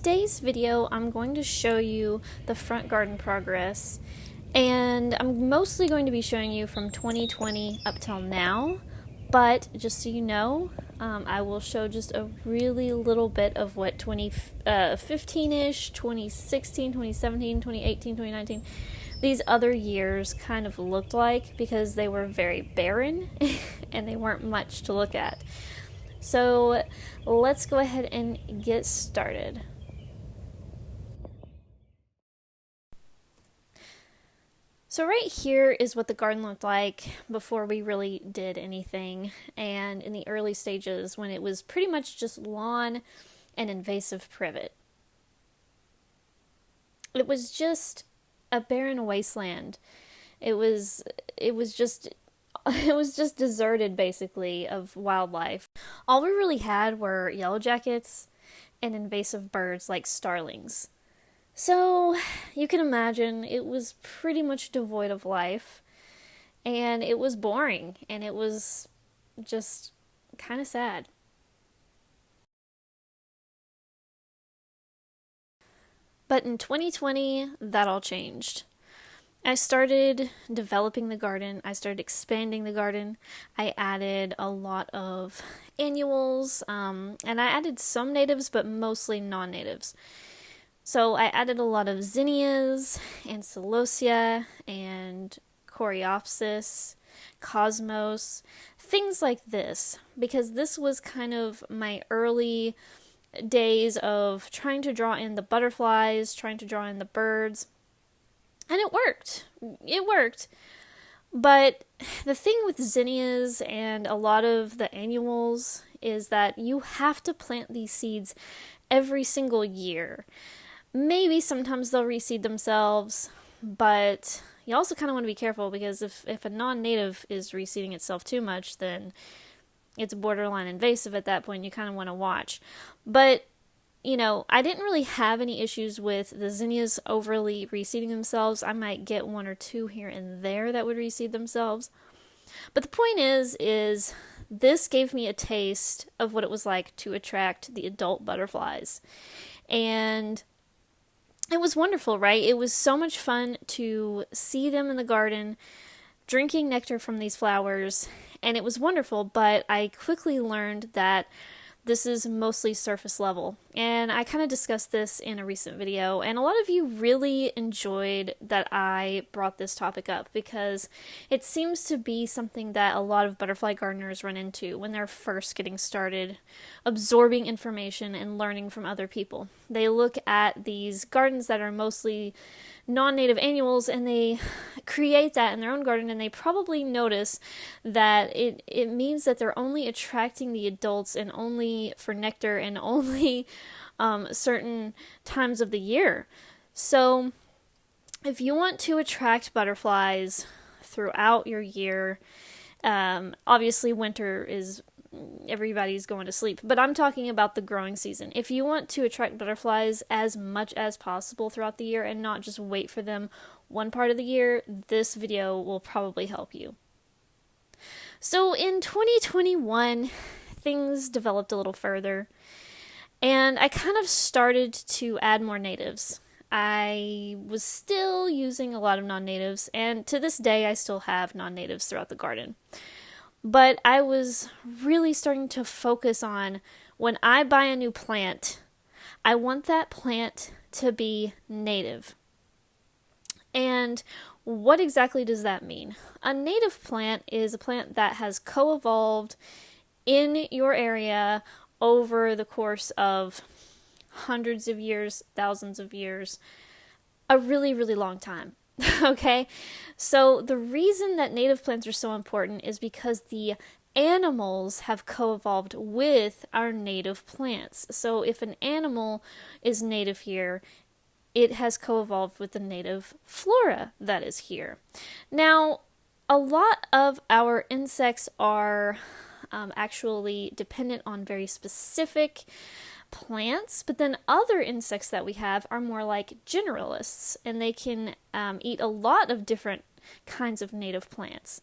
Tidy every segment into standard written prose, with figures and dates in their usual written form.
today's video, I'm going to show you the front garden progress, and I'm mostly going to be showing you from 2020 up till now, but just so you know, I will show just a really little bit of what 2015-ish, 2016, 2017, 2018, 2019, these other years kind of looked like, because they were very barren and they weren't much to look at. So let's go ahead and get started. So right here is what the garden looked like before we really did anything, and in the early stages when it was pretty much just lawn and invasive privet. It was just a barren wasteland. It was just it was just deserted, basically, of wildlife. All we really had were yellow jackets and invasive birds like starlings. So you can imagine it was pretty much devoid of life, and it was boring, and it was just kind of sad. But in 2020, that all changed. I started developing the garden. I started expanding the garden. I added a lot of annuals, and I added some natives, but mostly non-natives. So I added a lot of zinnias and celosia and coreopsis, cosmos, things like this, because this was kind of my early days of trying to draw in the butterflies, trying to draw in the birds. And it worked. It worked. But the thing with zinnias and a lot of the annuals is that you have to plant these seeds every single year. Maybe sometimes they'll reseed themselves, but you also kind of want to be careful, because if a non-native is reseeding itself too much, then it's borderline invasive at that point. You kind of want to watch. But I didn't really have any issues with the zinnias overly reseeding themselves. I might get one or two here and there that would reseed themselves. But the point is this gave me a taste of what it was like to attract the adult butterflies. And it was wonderful, right? It was so much fun to see them in the garden, drinking nectar from these flowers, and it was wonderful, but I quickly learned that this is mostly surface level, and I kind of discussed this in a recent video, and a lot of you really enjoyed that I brought this topic up, because it seems to be something that a lot of butterfly gardeners run into when they're first getting started absorbing information and learning from other people. They look at these gardens that are mostly non-native annuals, and they create that in their own garden, and they probably notice that it means that they're only attracting the adults, and only for nectar, and only certain times of the year. So if you want to attract butterflies throughout your year, obviously winter is everybody's going to sleep, but I'm talking about the growing season. If you want to attract butterflies as much as possible throughout the year and not just wait for them one part of the year, this video will probably help you. So in 2021, things developed a little further, and I kind of started to add more natives. I was still using a lot of non-natives, and to this day I still have non-natives throughout the garden. But I was really starting to focus on, when I buy a new plant, I want that plant to be native. And what exactly does that mean? A native plant is a plant that has co-evolved in your area over the course of hundreds of years, thousands of years, a really, really long time. Okay, so the reason that native plants are so important is because the animals have co-evolved with our native plants. So if an animal is native here, it has co-evolved with the native flora that is here. Now, a lot of our insects are actually dependent on very specific plants, but then other insects that we have are more like generalists, and they can eat a lot of different kinds of native plants.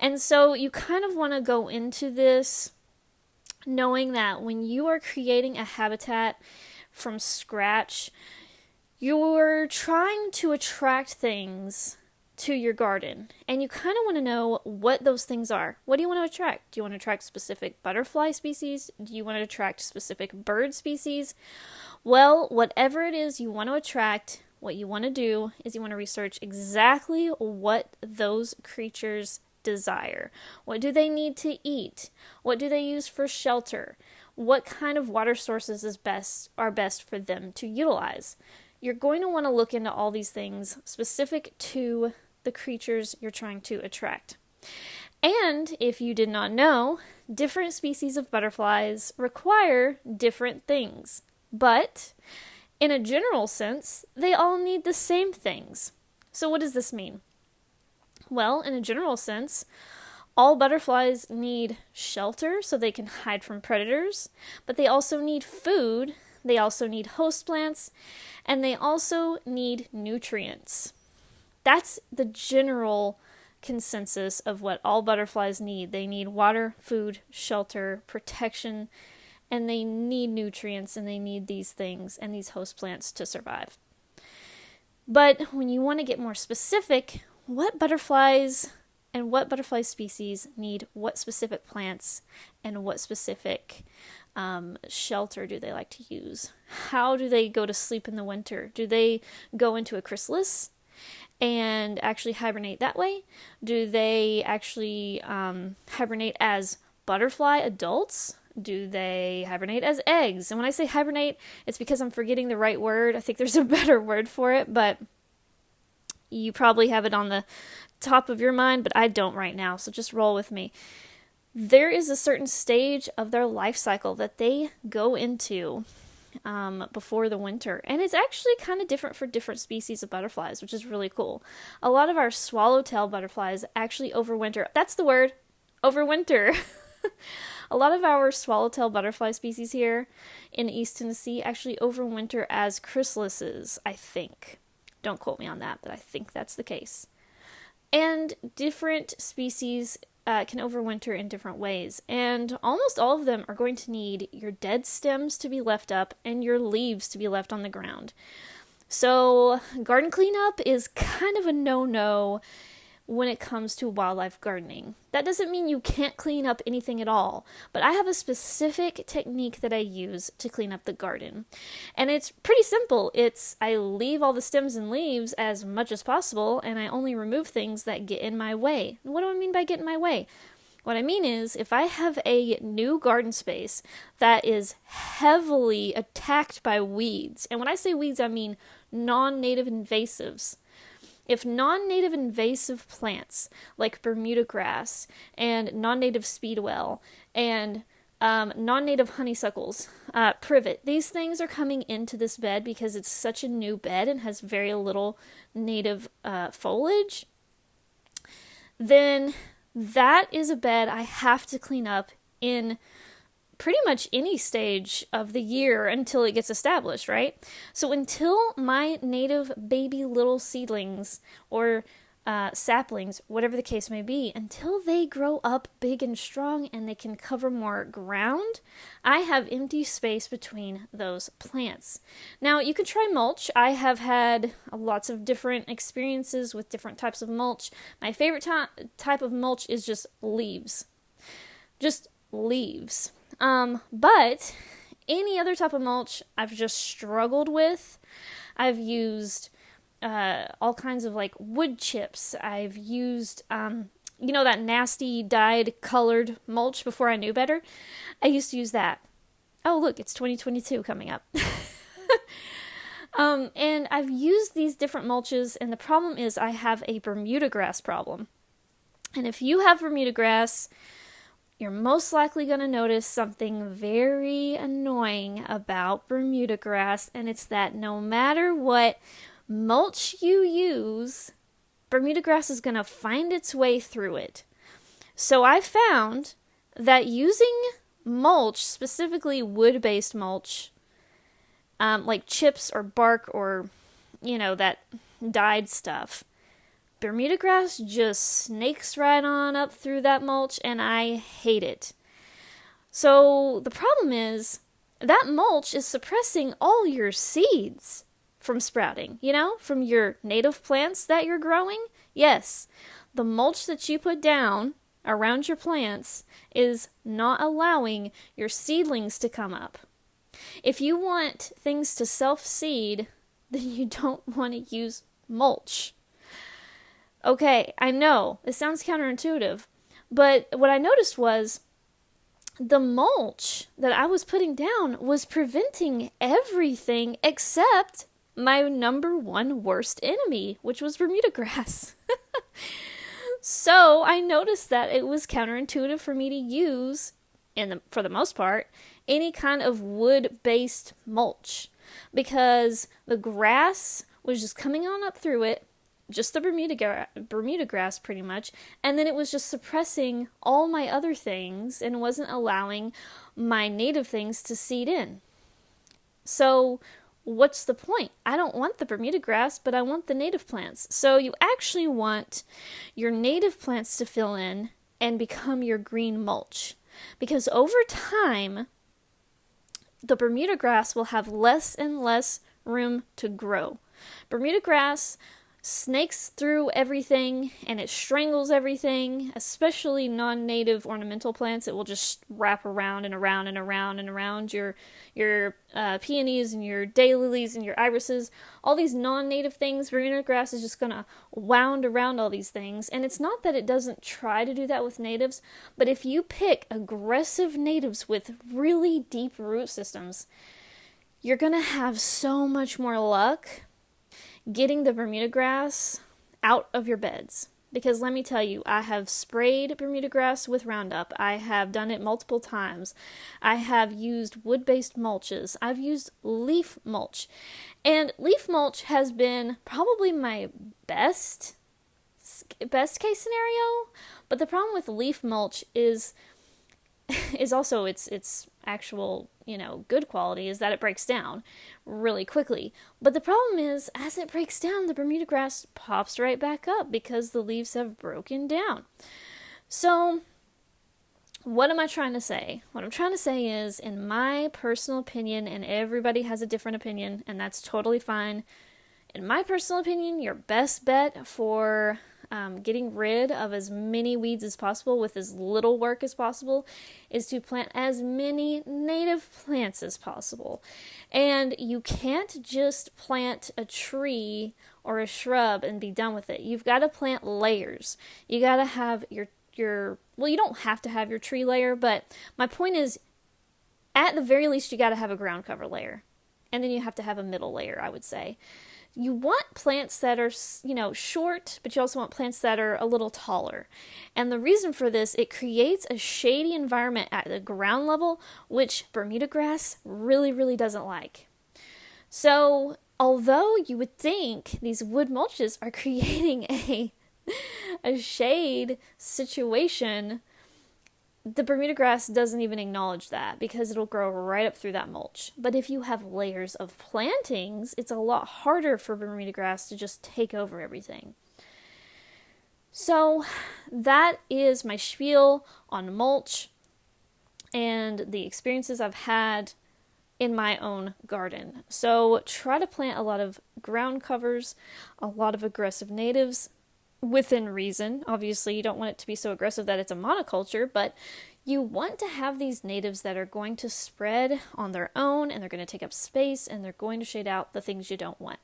And so you kind of want to go into this knowing that when you are creating a habitat from scratch, you're trying to attract things to your garden, and you kind of want to know what those things are. What do you want to attract? Do you want to attract specific butterfly species? Do you want to attract specific bird species? Well, whatever it is you want to attract, what you want to do is you want to research exactly what those creatures desire. What do they need to eat? What do they use for shelter? What kind of water sources are best for them to utilize? You're going to want to look into all these things specific to the creatures you're trying to attract. And if you did not know, different species of butterflies require different things. But in a general sense, they all need the same things. So what does this mean? Well, in a general sense, all butterflies need shelter so they can hide from predators, but they also need food, they also need host plants, and they also need nutrients. That's the general consensus of what all butterflies need. They need water, food, shelter, protection, and they need nutrients, and they need these things and these host plants to survive. But when you want to get more specific, what butterflies and what butterfly species need what specific plants and what specific shelter do they like to use? How do they go to sleep in the winter? Do they go into a chrysalis and actually hibernate that way? Do they actually hibernate as butterfly adults? Do they hibernate as eggs? And when I say hibernate, it's because I'm forgetting the right word. I think there's a better word for it, but you probably have it on the top of your mind, but I don't right now, so just roll with me. There is a certain stage of their life cycle that they go into before the winter, and it's actually kind of different for different species of butterflies, which is really cool. A lot of our swallowtail butterflies actually overwinter. That's the word, overwinter. A lot of our swallowtail butterfly species here in East Tennessee actually overwinter as chrysalises, I think. Don't quote me on that, but I think that's the case. And different species can overwinter in different ways, and almost all of them are going to need your dead stems to be left up and your leaves to be left on the ground. So garden cleanup is kind of a no-no when it comes to wildlife gardening. That doesn't mean you can't clean up anything at all, but I have a specific technique that I use to clean up the garden. And it's pretty simple. I leave all the stems and leaves as much as possible, and I only remove things that get in my way. And what do I mean by get in my way? What I mean is, if I have a new garden space that is heavily attacked by weeds, and when I say weeds, I mean non-native invasives. If non-native invasive plants like Bermuda grass and non-native speedwell and non-native honeysuckles, privet, these things are coming into this bed because it's such a new bed and has very little native foliage, then that is a bed I have to clean up in pretty much any stage of the year until it gets established, right? So until my native baby little seedlings or saplings, whatever the case may be, until they grow up big and strong and they can cover more ground, I have empty space between those plants. Now, you could try mulch. I have had lots of different experiences with different types of mulch. My favorite type of mulch is just leaves. Just leaves. But any other type of mulch I've just struggled with. I've used all kinds of like wood chips. I've used, that nasty dyed colored mulch before I knew better. I used to use that. Oh, look, it's 2022 coming up. And I've used these different mulches, and the problem is I have a Bermuda grass problem. And if you have Bermuda grass, you're most likely going to notice something very annoying about Bermuda grass, and it's that no matter what mulch you use, Bermuda grass is going to find its way through it. So I found that using mulch, specifically wood-based mulch, like chips or bark or, that dyed stuff, Bermuda grass just snakes right on up through that mulch, and I hate it. So the problem is that mulch is suppressing all your seeds from sprouting, from your native plants that you're growing. Yes, the mulch that you put down around your plants is not allowing your seedlings to come up. If you want things to self-seed, then you don't want to use mulch. Okay, I know, this sounds counterintuitive, but what I noticed was the mulch that I was putting down was preventing everything except my number one worst enemy, which was Bermuda grass. So I noticed that it was counterintuitive for me to use, for the most part, any kind of wood-based mulch, because the grass was just coming on up through it, just the Bermuda grass pretty much, and then it was just suppressing all my other things and wasn't allowing my native things to seed in. So what's the point? I don't want the Bermuda grass, but I want the native plants. So you actually want your native plants to fill in and become your green mulch, because over time the Bermuda grass will have less and less room to grow. Bermuda grass snakes through everything and it strangles everything, especially non-native ornamental plants. It will just wrap around and around and around and around your peonies and your daylilies and your irises. All these non-native things, Bermuda grass is just gonna wound around all these things. And it's not that it doesn't try to do that with natives, but if you pick aggressive natives with really deep root systems, you're gonna have so much more luck getting the Bermuda grass out of your beds. Because let me tell you, I have sprayed Bermuda grass with Roundup. I have done it multiple times. I have used wood-based mulches. I've used leaf mulch. And leaf mulch has been probably my best case scenario. But the problem with leaf mulch is also its actual, good quality is that it breaks down really quickly. But the problem is, as it breaks down, the Bermuda grass pops right back up because the leaves have broken down. So, what am I trying to say? What I'm trying to say is, in my personal opinion, and everybody has a different opinion, and that's totally fine. In my personal opinion, your best bet for getting rid of as many weeds as possible with as little work as possible is to plant as many native plants as possible. And you can't just plant a tree or a shrub and be done with it. You've got to plant layers. You got to have well, you don't have to have your tree layer, but my point is, at the very least, you got to have a ground cover layer. And then you have to have a middle layer, I would say. You want plants that are, short, but you also want plants that are a little taller. And the reason for this, it creates a shady environment at the ground level, which Bermuda grass really, really doesn't like. So, although you would think these wood mulches are creating a shade situation, the Bermuda grass doesn't even acknowledge that because it'll grow right up through that mulch. But if you have layers of plantings, it's a lot harder for Bermuda grass to just take over everything. So that is my spiel on mulch and the experiences I've had in my own garden. So try to plant a lot of ground covers, a lot of aggressive natives, within reason. Obviously, you don't want it to be so aggressive that it's a monoculture, but you want to have these natives that are going to spread on their own, and they're going to take up space, and they're going to shade out the things you don't want.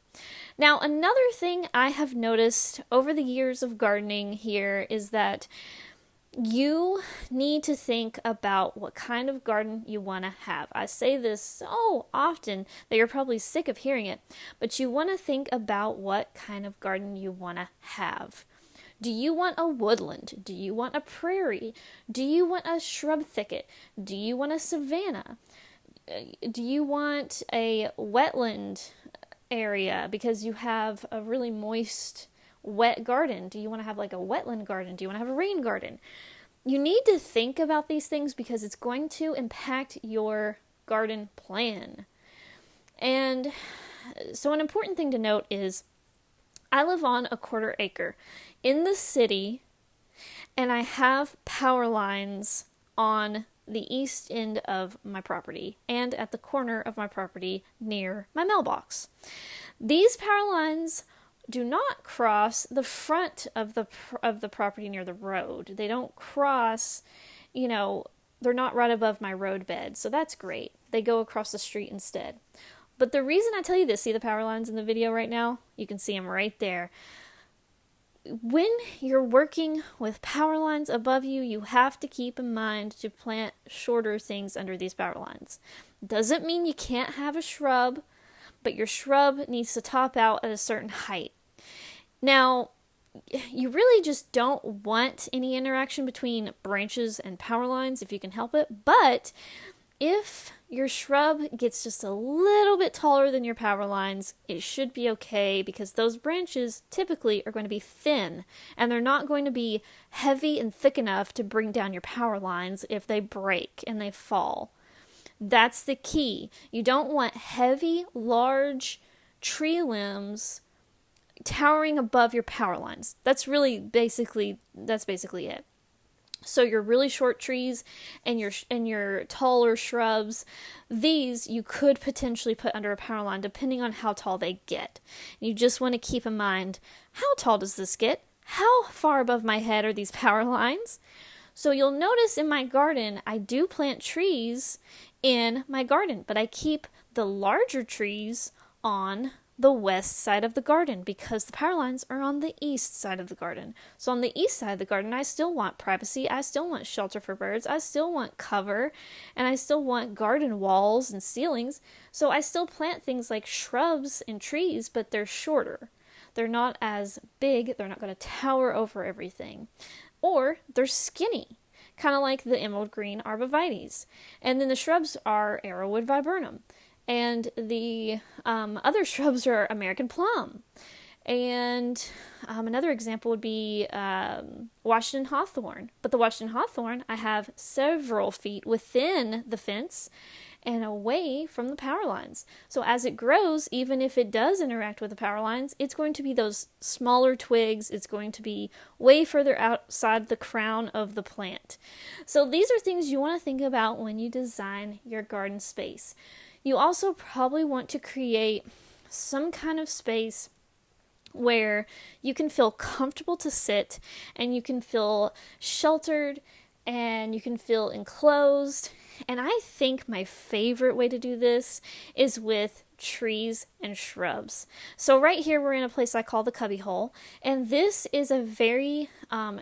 Now, another thing I have noticed over the years of gardening here is that you need to think about what kind of garden you want to have. I say this so often that you're probably sick of hearing it, but you want to think about what kind of garden you want to have. Do you want a woodland? Do you want a prairie? Do you want a shrub thicket? Do you want a savanna? Do you want a wetland area because you have a really moist, wet garden? Do you want to have like a wetland garden? Do you want to have a rain garden? You need to think about these things because it's going to impact your garden plan. And so an important thing to note is I live on a 1/4 acre in the city, and I have power lines on the east end of my property and at the corner of my property near my mailbox. These power lines do not cross the front of the property near the road. They don't cross, they're not right above my road bed, so that's great. They go across the street instead. But the reason I tell you this, see the power lines in the video right now? You can see them right there. When you're working with power lines above you, you have to keep in mind to plant shorter things under these power lines. Doesn't mean you can't have a shrub, but your shrub needs to top out at a certain height. Now, you really just don't want any interaction between branches and power lines if you can help it, but if your shrub gets just a little bit taller than your power lines, it should be okay because those branches typically are going to be thin and they're not going to be heavy and thick enough to bring down your power lines if they break and they fall. That's the key. You don't want heavy, large tree limbs towering above your power lines. That's basically it. So your really short trees and your taller shrubs, these you could potentially put under a power line depending on how tall they get. You just want to keep in mind, how tall does this get? How far above my head are these power lines? So you'll notice in my garden, I do plant trees in my garden, but I keep the larger trees on the west side of the garden because the power lines are on the east side of the garden. So on the east side of the garden, I still want privacy, I still want shelter for birds, I still want cover, and I still want garden walls and ceilings. So I still plant things like shrubs and trees, but they're shorter. They're not as big, they're not going to tower over everything. Or they're skinny, kind of like the emerald green arborvitaes. And then the shrubs are arrowwood viburnum. And the other shrubs are American plum. And another example would be Washington hawthorn. But the Washington hawthorn, I have several feet within the fence and away from the power lines. So as it grows, even if it does interact with the power lines, it's going to be those smaller twigs. It's going to be way further outside the crown of the plant. So these are things you want to think about when you design your garden space. You also probably want to create some kind of space where you can feel comfortable to sit and you can feel sheltered and you can feel enclosed. And I think my favorite way to do this is with trees and shrubs. So right here we're in a place I call the cubby hole, and this is a very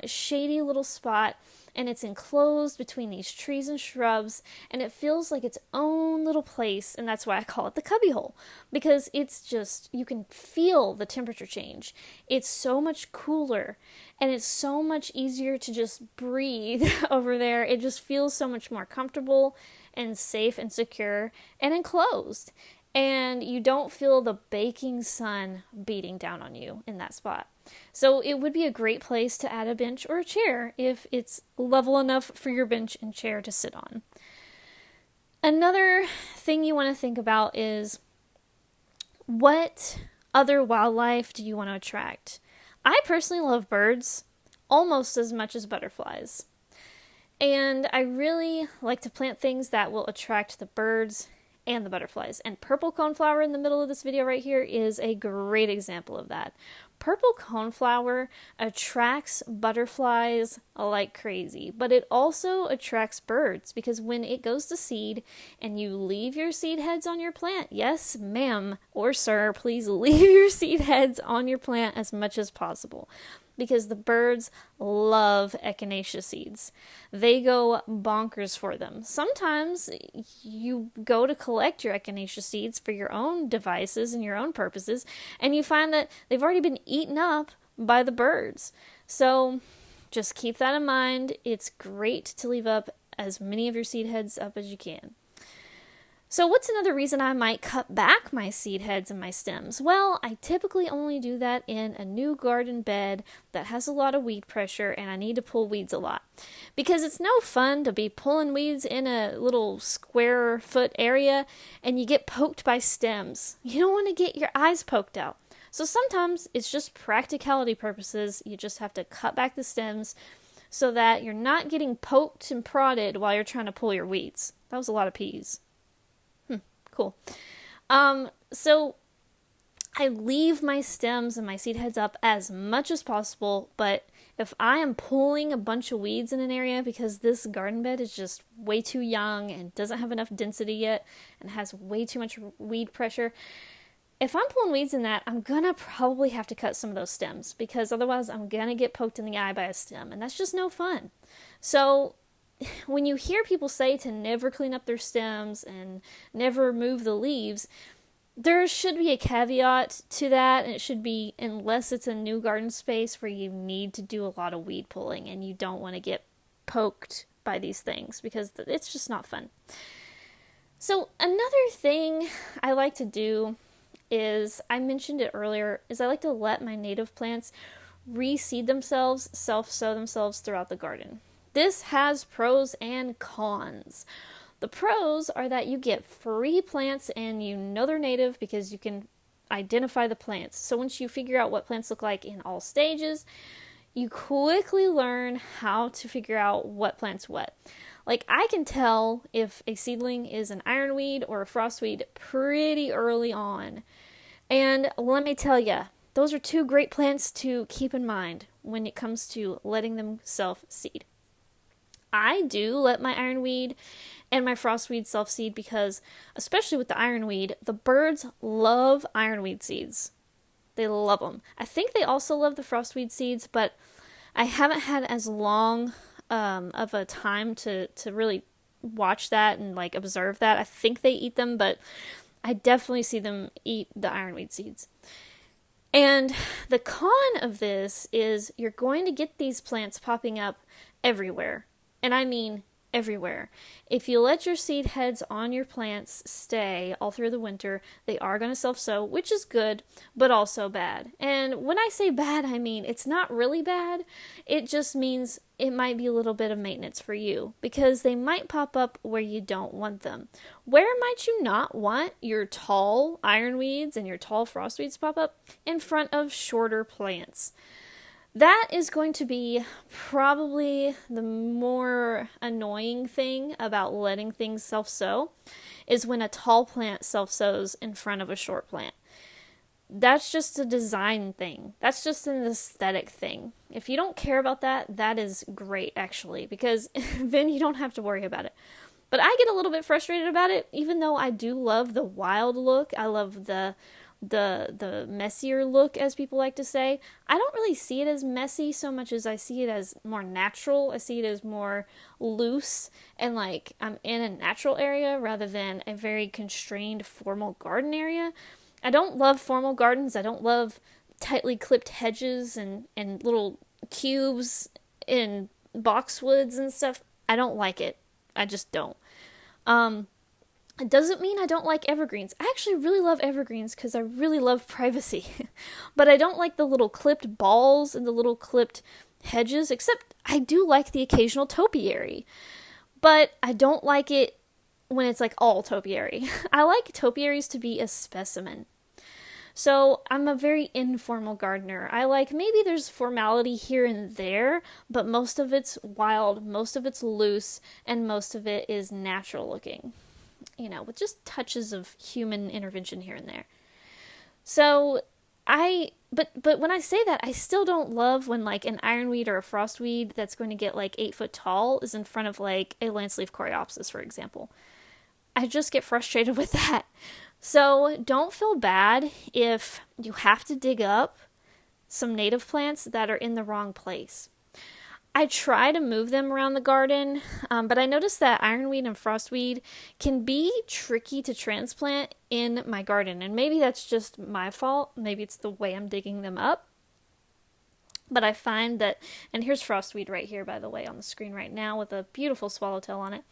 shady little spot, and it's enclosed between these trees and shrubs, and it feels like its own little place, and that's why I call it the cubby hole, because it's just, you can feel the temperature change. It's so much cooler, and it's so much easier to just breathe over there. It just feels so much more comfortable and safe and secure and enclosed. And you don't feel the baking sun beating down on you in that spot. So it would be a great place to add a bench or a chair if it's level enough for your bench and chair to sit on. Another thing you want to think about is, what other wildlife do you want to attract? I personally love birds almost as much as butterflies. And I really like to plant things that will attract the birds and the butterflies. And purple coneflower in the middle of this video right here is a great example of that. Purple coneflower attracts butterflies like crazy, but it also attracts birds because when it goes to seed and you leave your seed heads on your plant, yes ma'am or sir, please leave your seed heads on your plant as much as possible, because the birds love echinacea seeds. They go bonkers for them. Sometimes you go to collect your echinacea seeds for your own devices and your own purposes, and you find that they've already been eaten up by the birds. So just keep that in mind. It's great to leave up as many of your seed heads up as you can. So what's another reason I might cut back my seed heads and my stems? Well, I typically only do that in a new garden bed that has a lot of weed pressure and I need to pull weeds a lot. Because it's no fun to be pulling weeds in a little square foot area and you get poked by stems. You don't want to get your eyes poked out. So sometimes it's just practicality purposes. You just have to cut back the stems so that you're not getting poked and prodded while you're trying to pull your weeds. That was a lot of P's. Cool. So I leave my stems and my seed heads up as much as possible, but if I am pulling a bunch of weeds in an area because this garden bed is just way too young and doesn't have enough density yet and has way too much weed pressure, if I'm pulling weeds in that, I'm gonna probably have to cut some of those stems because otherwise I'm gonna get poked in the eye by a stem, and that's just no fun. So when you hear people say to never clean up their stems and never remove the leaves, there should be a caveat to that, and it should be unless it's a new garden space where you need to do a lot of weed pulling and you don't want to get poked by these things because it's just not fun. So another thing I like to do is, I mentioned it earlier, is I like to let my native plants reseed themselves, self-sow themselves throughout the garden. This has pros and cons. The pros are that you get free plants and you know they're native because you can identify the plants. So once you figure out what plants look like in all stages, you quickly learn how to figure out what plant's what. Like, I can tell if a seedling is an ironweed or a frostweed pretty early on. And let me tell you, those are two great plants to keep in mind when it comes to letting them self-seed. I do let my ironweed and my frostweed self-seed because, especially with the ironweed, the birds love ironweed seeds. They love them. I think they also love the frostweed seeds, but I haven't had as long of a time to really watch that and like observe that. I think they eat them, but I definitely see them eat the ironweed seeds. And the con of this is you're going to get these plants popping up everywhere. And I mean everywhere. If you let your seed heads on your plants stay all through the winter, they are going to self-sow, which is good, but also bad. And when I say bad, I mean it's not really bad. It just means it might be a little bit of maintenance for you because they might pop up where you don't want them. Where might you not want your tall ironweeds and your tall frostweeds to pop up? In front of shorter plants. That is going to be probably the more annoying thing about letting things self-sow, is when a tall plant self-sows in front of a short plant. That's just a design thing. That's just an aesthetic thing. If you don't care about that, that is great actually, because then you don't have to worry about it. But I get a little bit frustrated about it, even though I do love the wild look. I love the messier look, as people like to say. I don't really see it as messy so much as I see it as more natural. I see it as more loose and like I'm in a natural area rather than a very constrained formal garden area. I don't love formal gardens. I don't love tightly clipped hedges and little cubes in boxwoods and stuff. I don't like it. I just don't. It doesn't mean I don't like evergreens. I actually really love evergreens because I really love privacy. But I don't like the little clipped balls and the little clipped hedges, except I do like the occasional topiary. But I don't like it when it's like all topiary. I like topiaries to be a specimen. So I'm a very informal gardener. I like, maybe there's formality here and there, but most of it's wild, most of it's loose, and most of it is natural looking. You know, with just touches of human intervention here and there. So but when I say that, I still don't love when like an ironweed or a frostweed that's going to get like 8 foot tall is in front of like a lanceleaf coreopsis, for example. I just get frustrated with that. So don't feel bad if you have to dig up some native plants that are in the wrong place. I try to move them around the garden, but I noticed that ironweed and frostweed can be tricky to transplant in my garden, and maybe that's just my fault. Maybe it's the way I'm digging them up. But I find that, and here's frostweed right here, by the way, on the screen right now with a beautiful swallowtail on it.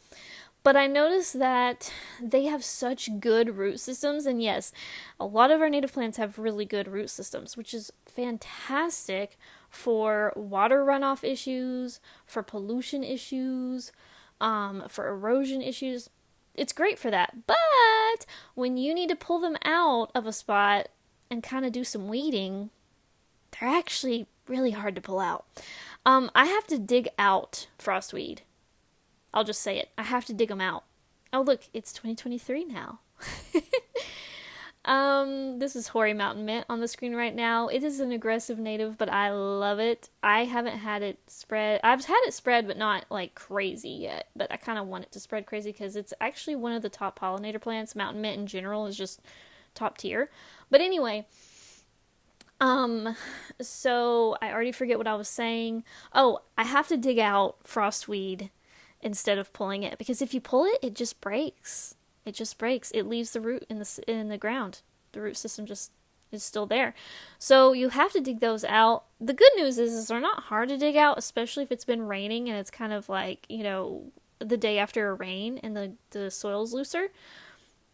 But I noticed that they have such good root systems, and yes, a lot of our native plants have really good root systems, which is fantastic for water runoff issues, for pollution issues, for erosion issues. It's great for that. But when you need to pull them out of a spot and kind of do some weeding, they're actually really hard to pull out. I have to dig out frostweed. I'll just say it. I have to dig them out. Oh, look, it's 2023 now. This is Hoary Mountain Mint on the screen right now. It is an aggressive native, but I love it. I haven't had it spread. I've had it spread, but not like crazy yet. But I kind of want it to spread crazy because it's actually one of the top pollinator plants. Mountain Mint in general is just top tier. But anyway, so I already forget what I was saying. Oh, I have to dig out frostweed instead of pulling it because if you pull it, it just breaks. It just breaks. It leaves the root in the ground. The root system just is still there. So you have to dig those out. The good news is they're not hard to dig out, especially if it's been raining and it's kind of like, the day after a rain and the soil's looser.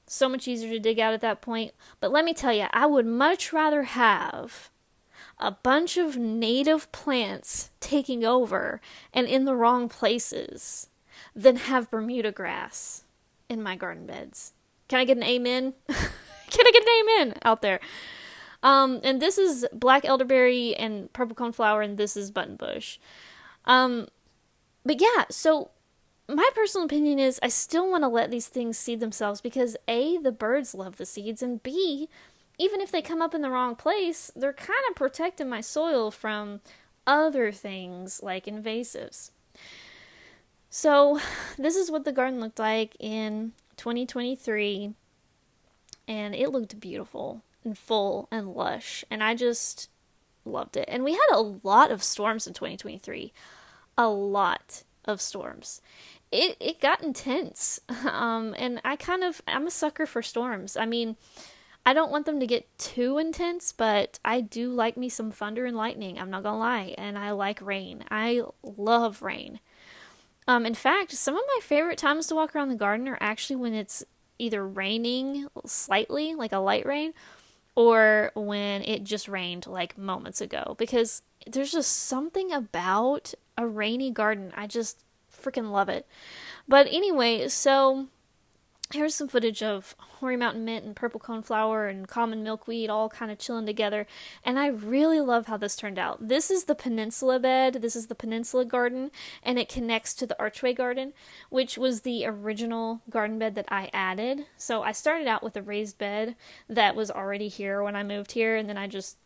So much easier to dig out at that point. But let me tell you, I would much rather have a bunch of native plants taking over and in the wrong places than have Bermuda grass in my garden beds. Can I get an amen? Can I get an amen out there? And this is black elderberry and purple coneflower, and this is buttonbush. But yeah, so my personal opinion is I still want to let these things seed themselves because A, the birds love the seeds, and B, even if they come up in the wrong place, they're kind of protecting my soil from other things like invasives. So this is what the garden looked like in 2023, and it looked beautiful and full and lush, and I just loved it. And we had a lot of storms in 2023. A lot of storms. It got intense. And I'm a sucker for storms. I mean, I don't want them to get too intense, but I do like me some thunder and lightning. I'm not gonna lie. And I like rain. I love rain. In fact, some of my favorite times to walk around the garden are actually when it's either raining slightly, like a light rain, or when it just rained like moments ago. Because there's just something about a rainy garden. I just freaking love it. But anyway, so here's some footage of Hoary Mountain Mint and purple coneflower and common milkweed all kind of chilling together. And I really love how this turned out. This is the peninsula bed. This is the peninsula garden. And it connects to the archway garden, which was the original garden bed that I added. So I started out with a raised bed that was already here when I moved here. And then I just,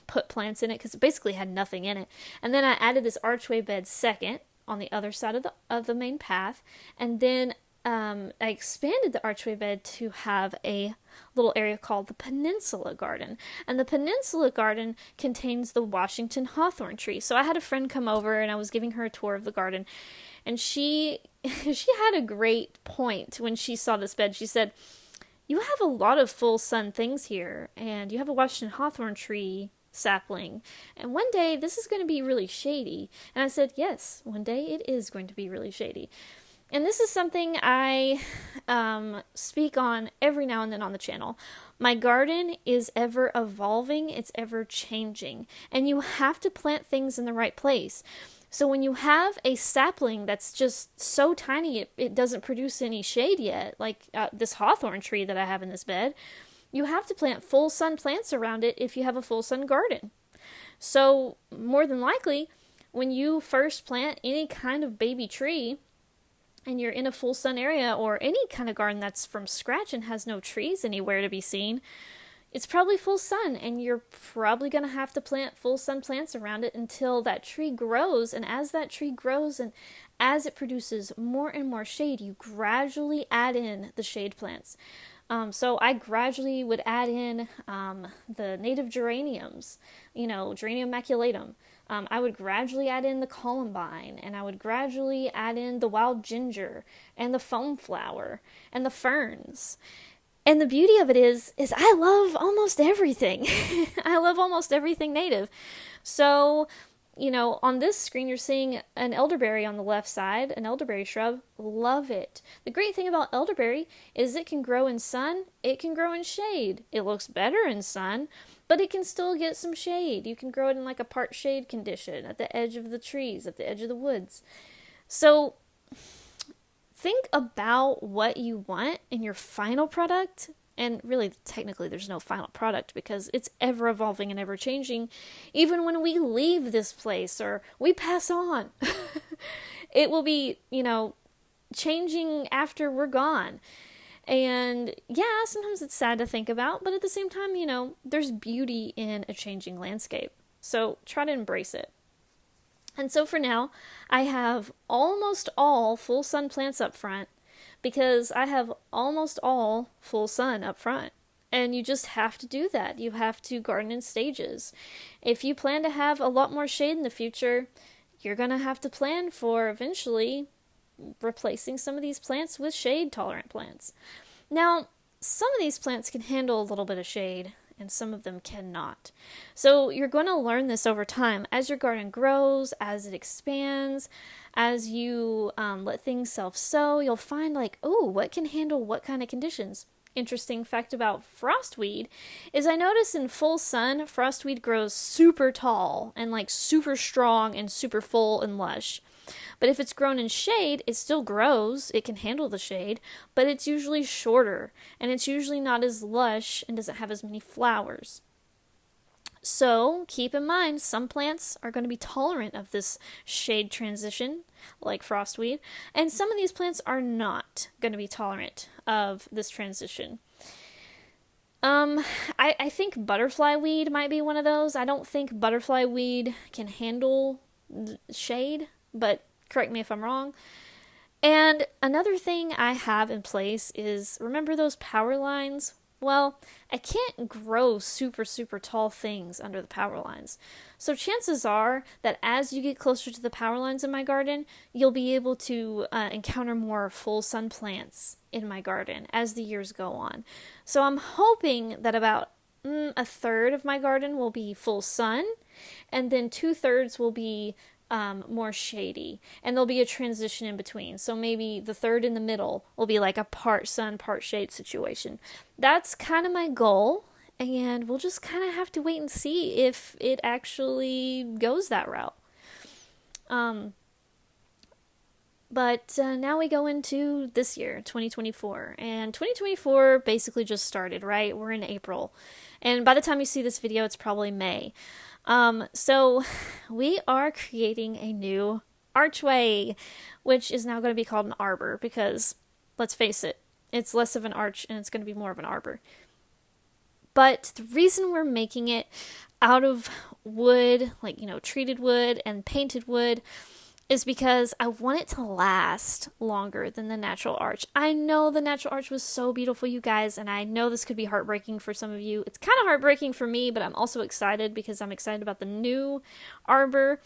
put plants in it because it basically had nothing in it. And then I added this archway bed second on the other side of the main path. And then I expanded the archway bed to have a little area called the Peninsula Garden. And the Peninsula Garden contains the Washington hawthorn tree. So I had a friend come over and I was giving her a tour of the garden. And she had a great point when she saw this bed. She said, "You have a lot of full sun things here, and you have a Washington hawthorn tree sapling. And one day this is going to be really shady." And I said, "Yes, one day it is going to be really shady." And this is something I speak on every now and then on the channel. My garden is ever evolving, it's ever changing, and you have to plant things in the right place. So when you have a sapling that's just so tiny it doesn't produce any shade yet, like this hawthorn tree that I have in this bed, you have to plant full sun plants around it if you have a full sun garden. So more than likely, when you first plant any kind of baby tree, and you're in a full sun area or any kind of garden that's from scratch and has no trees anywhere to be seen, it's probably full sun, and you're probably going to have to plant full sun plants around it until that tree grows. And as that tree grows and as it produces more and more shade, you gradually add in the shade plants. So I gradually would add in the native geraniums, Geranium maculatum. I would gradually add in the columbine, and I would gradually add in the wild ginger and the foam flower and the ferns. And the beauty of it is I love almost everything. I love almost everything native. So, on this screen you're seeing an elderberry on the left side, an elderberry shrub. Love it. The great thing about elderberry is it can grow in sun, it can grow in shade. It looks better in sun, but it can still get some shade. You can grow it in like a part shade condition at the edge of the trees, at the edge of the woods. So think about what you want in your final product And really, technically, there's no final product because it's ever evolving and ever changing. Even when we leave this place or we pass on, it will be, changing after we're gone. And yeah, sometimes it's sad to think about, but at the same time, there's beauty in a changing landscape. So try to embrace it. And so for now, I have almost all full sun plants up front because I have almost all full sun up front. And you just have to do that. You have to garden in stages. If you plan to have a lot more shade in the future, you're going to have to plan for eventually replacing some of these plants with shade-tolerant plants. Now, some of these plants can handle a little bit of shade, and some of them cannot. So you're going to learn this over time. As your garden grows, as it expands, as you let things self-sow, you'll find what can handle what kind of conditions. Interesting fact about frostweed is I notice in full sun, frostweed grows super tall and super strong and super full and lush. But if it's grown in shade, it still grows, it can handle the shade, but it's usually shorter, and it's usually not as lush and doesn't have as many flowers. So keep in mind, some plants are going to be tolerant of this shade transition, like frostweed, and some of these plants are not going to be tolerant of this transition. I think butterfly weed might be one of those. I don't think butterfly weed can handle shade, but correct me if I'm wrong. And another thing I have in place is, remember those power lines? Well, I can't grow super, super tall things under the power lines. So chances are that as you get closer to the power lines in my garden, you'll be able to encounter more full sun plants in my garden as the years go on. So I'm hoping that about a third of my garden will be full sun, and then 2/3 will be more shady, and there'll be a transition in between. So maybe the third in the middle will be like a part sun, part shade situation. That's kind of my goal, and we'll just kind of have to wait and see if it actually goes that route. But now we go into this year, 2024, and 2024 basically just started, right? We're in April, and by the time you see this video, it's probably May. So we are creating a new archway, which is now going to be called an arbor because, let's face it, it's less of an arch and it's going to be more of an arbor. But the reason we're making it out of wood, treated wood and painted wood, is because I want it to last longer than the natural arch. I know the natural arch was so beautiful, you guys, and I know this could be heartbreaking for some of you. It's kind of heartbreaking for me, but I'm also excited because I'm excited about the new arbor.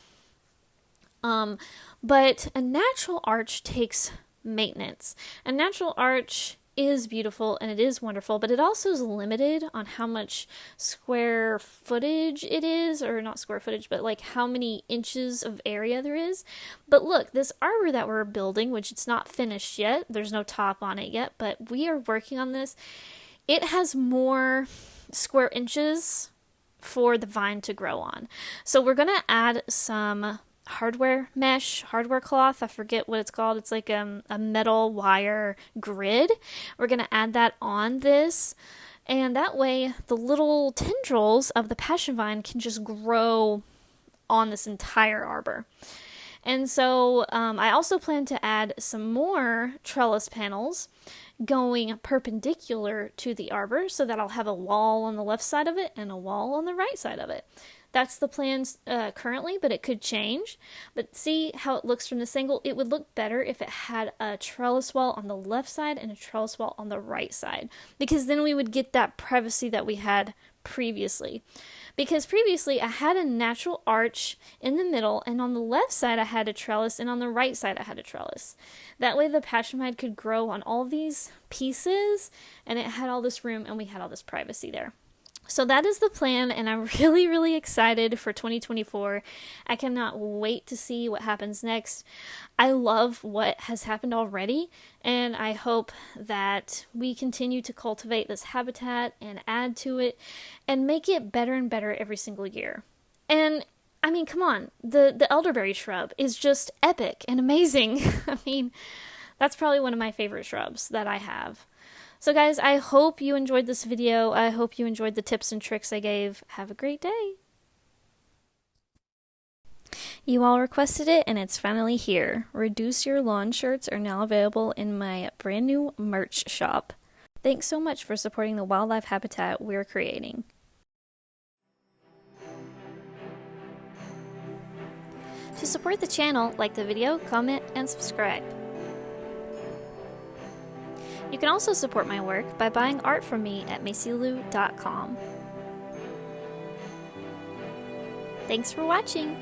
But a natural arch takes maintenance. A natural arch is beautiful and it is wonderful, but it also is limited on how much square footage it is, or not square footage, but how many inches of area there is. But look, this arbor that we're building, which it's not finished yet, there's no top on it yet, but we are working on this. It has more square inches for the vine to grow on. So we're going to add some hardware cloth. I forget what it's called. It's like a metal wire grid. We're going to add that on this, and that way the little tendrils of the passion vine can just grow on this entire arbor. And so I also plan to add some more trellis panels going perpendicular to the arbor so that I'll have a wall on the left side of it and a wall on the right side of it. That's the plans currently, but it could change. But see how it looks from this angle? It would look better if it had a trellis wall on the left side and a trellis wall on the right side, because then we would get that privacy that we had previously. Because previously I had a natural arch in the middle, and on the left side I had a trellis, and on the right side I had a trellis. That way the passion vine could grow on all these pieces, and it had all this room, and we had all this privacy there. So that is the plan, and I'm really, really excited for 2024. I cannot wait to see what happens next. I love what has happened already, and I hope that we continue to cultivate this habitat and add to it and make it better and better every single year. And I mean, come on, the elderberry shrub is just epic and amazing. I mean, that's probably one of my favorite shrubs that I have. So guys, I hope you enjoyed this video. I hope you enjoyed the tips and tricks I gave. Have a great day. You all requested it and it's finally here. Reduce Your Lawn shirts are now available in my brand new merch shop. Thanks so much for supporting the wildlife habitat we're creating. To support the channel, like the video, comment, and subscribe. You can also support my work by buying art from me at macylou.com. Thanks for watching!